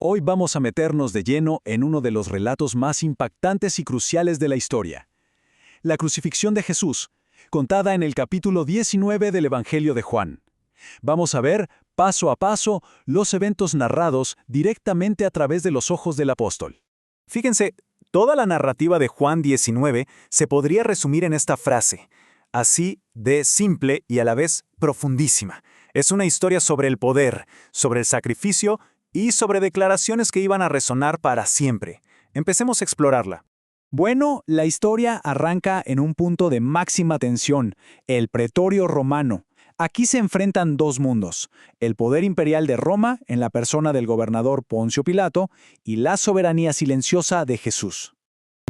Hoy vamos a meternos de lleno en uno de los relatos más impactantes y cruciales de la historia. La crucifixión de Jesús, contada en el capítulo 19 del Evangelio de Juan. Vamos a ver, paso a paso, los eventos narrados directamente a través de los ojos del apóstol. Fíjense, toda la narrativa de Juan 19 se podría resumir en esta frase, así de simple y a la vez profundísima. Es una historia sobre el poder, sobre el sacrificio y sobre declaraciones que iban a resonar para siempre. Empecemos a explorarla. Bueno, la historia arranca en un punto de máxima tensión, el pretorio romano. Aquí se enfrentan dos mundos, el poder imperial de Roma, en la persona del gobernador Poncio Pilato, y la soberanía silenciosa de Jesús.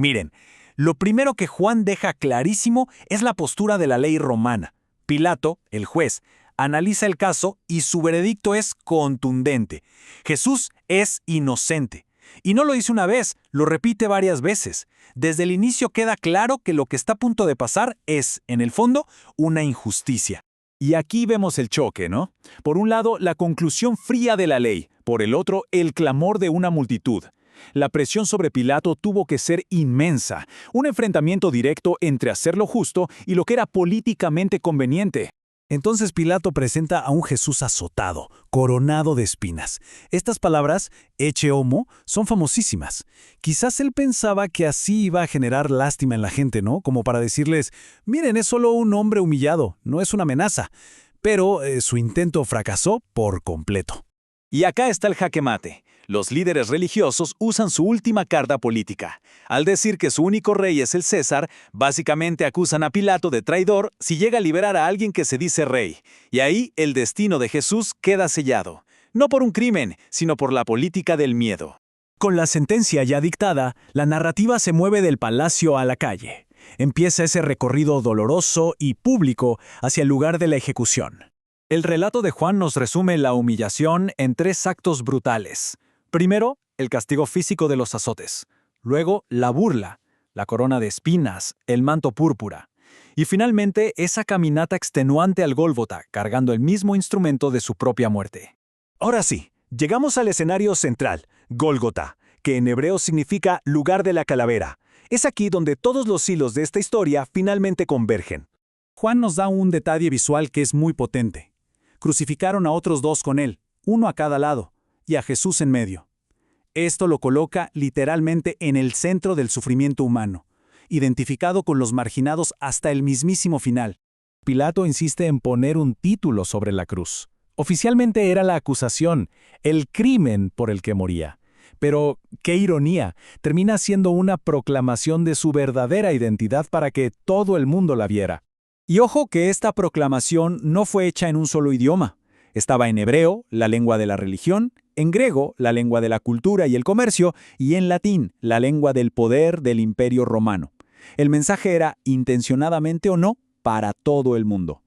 Miren, lo primero que Juan deja clarísimo es la postura de la ley romana. Pilato, el juez, analiza el caso y su veredicto es contundente. Jesús es inocente. Y no lo dice una vez, lo repite varias veces. Desde el inicio queda claro que lo que está a punto de pasar es, en el fondo, una injusticia. Y aquí vemos el choque, ¿no? Por un lado, la conclusión fría de la ley, por el otro, el clamor de una multitud. La presión sobre Pilato tuvo que ser inmensa, un enfrentamiento directo entre hacer lo justo y lo que era políticamente conveniente. Entonces Pilato presenta a un Jesús azotado, coronado de espinas. Estas palabras, ecce homo, son famosísimas. Quizás él pensaba que así iba a generar lástima en la gente, ¿no? Como para decirles, miren, es solo un hombre humillado, no es una amenaza. Pero su intento fracasó por completo. Y acá está el jaque mate. Los líderes religiosos usan su última carta política. Al decir que su único rey es el César, básicamente acusan a Pilato de traidor si llega a liberar a alguien que se dice rey. Y ahí el destino de Jesús queda sellado. No por un crimen, sino por la política del miedo. Con la sentencia ya dictada, la narrativa se mueve del palacio a la calle. Empieza ese recorrido doloroso y público hacia el lugar de la ejecución. El relato de Juan nos resume la humillación en tres actos brutales. Primero, el castigo físico de los azotes. Luego, la burla, la corona de espinas, el manto púrpura. Y finalmente, esa caminata extenuante al Gólgota, cargando el mismo instrumento de su propia muerte. Ahora sí, llegamos al escenario central, Gólgota, que en hebreo significa lugar de la calavera. Es aquí donde todos los hilos de esta historia finalmente convergen. Juan nos da un detalle visual que es muy potente. Crucificaron a otros dos con él, uno a cada lado, y a Jesús en medio. Esto lo coloca literalmente en el centro del sufrimiento humano, identificado con los marginados hasta el mismísimo final. Pilato insiste en poner un título sobre la cruz. Oficialmente era la acusación, el crimen por el que moría. Pero, qué ironía, termina siendo una proclamación de su verdadera identidad para que todo el mundo la viera. Y ojo que esta proclamación no fue hecha en un solo idioma. Estaba en hebreo, la lengua de la religión, en griego, la lengua de la cultura y el comercio, y en latín, la lengua del poder del Imperio Romano. El mensaje era, intencionadamente o no, para todo el mundo.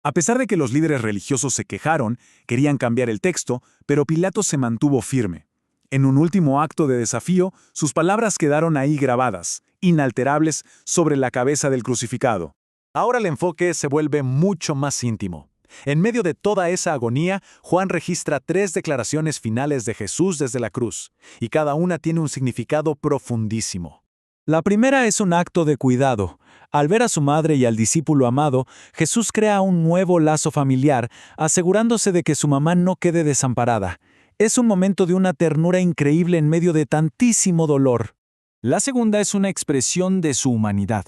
A pesar de que los líderes religiosos se quejaron, querían cambiar el texto, pero Pilato se mantuvo firme. En un último acto de desafío, sus palabras quedaron ahí grabadas, inalterables, sobre la cabeza del crucificado. Ahora el enfoque se vuelve mucho más íntimo. En medio de toda esa agonía, Juan registra 3 declaraciones finales de Jesús desde la cruz, y cada una tiene un significado profundísimo. La primera es un acto de cuidado. Al ver a su madre y al discípulo amado, Jesús crea un nuevo lazo familiar, asegurándose de que su mamá no quede desamparada. Es un momento de una ternura increíble en medio de tantísimo dolor. La segunda es una expresión de su humanidad.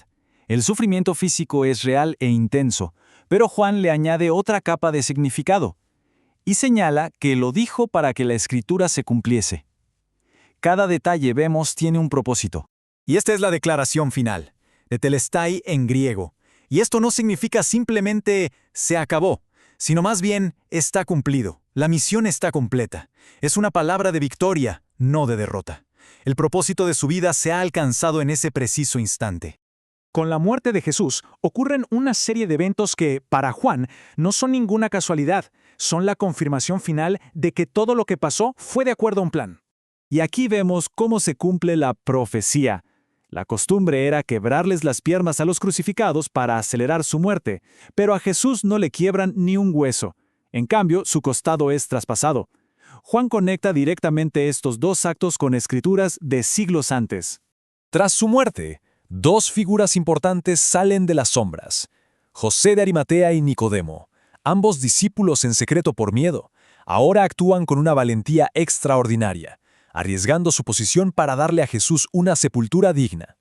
El sufrimiento físico es real e intenso, pero Juan le añade otra capa de significado, y señala que lo dijo para que la Escritura se cumpliese. Cada detalle vemos tiene un propósito. Y esta es la declaración final, tetelestai en griego. Y esto no significa simplemente se acabó, sino más bien está cumplido. La misión está completa. Es una palabra de victoria, no de derrota. El propósito de su vida se ha alcanzado en ese preciso instante. Con la muerte de Jesús ocurren una serie de eventos que, para Juan, no son ninguna casualidad, son la confirmación final de que todo lo que pasó fue de acuerdo a un plan. Y aquí vemos cómo se cumple la profecía. La costumbre era quebrarles las piernas a los crucificados para acelerar su muerte, pero a Jesús no le quiebran ni un hueso. En cambio, su costado es traspasado. Juan conecta directamente estos dos actos con escrituras de siglos antes. Tras su muerte, dos figuras importantes salen de las sombras: José de Arimatea y Nicodemo, ambos discípulos en secreto por miedo, ahora actúan con una valentía extraordinaria, arriesgando su posición para darle a Jesús una sepultura digna.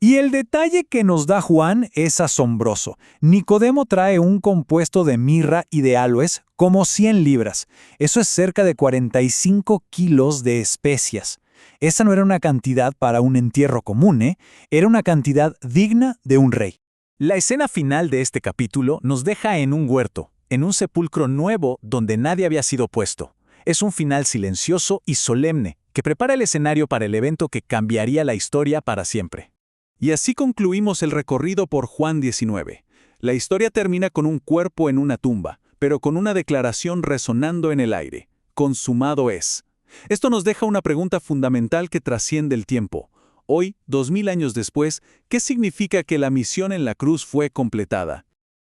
Y el detalle que nos da Juan es asombroso. Nicodemo trae un compuesto de mirra y de áloes como 100 libras. Eso es cerca de 45 kilos de especias. Esa no era una cantidad para un entierro común, ¿eh? Era una cantidad digna de un rey. La escena final de este capítulo nos deja en un huerto, en un sepulcro nuevo donde nadie había sido puesto. Es un final silencioso y solemne que prepara el escenario para el evento que cambiaría la historia para siempre. Y así concluimos el recorrido por Juan 19. La historia termina con un cuerpo en una tumba, pero con una declaración resonando en el aire: consumado es. Esto nos deja una pregunta fundamental que trasciende el tiempo. Hoy, 2000 años después, ¿qué significa que la misión en la cruz fue completada?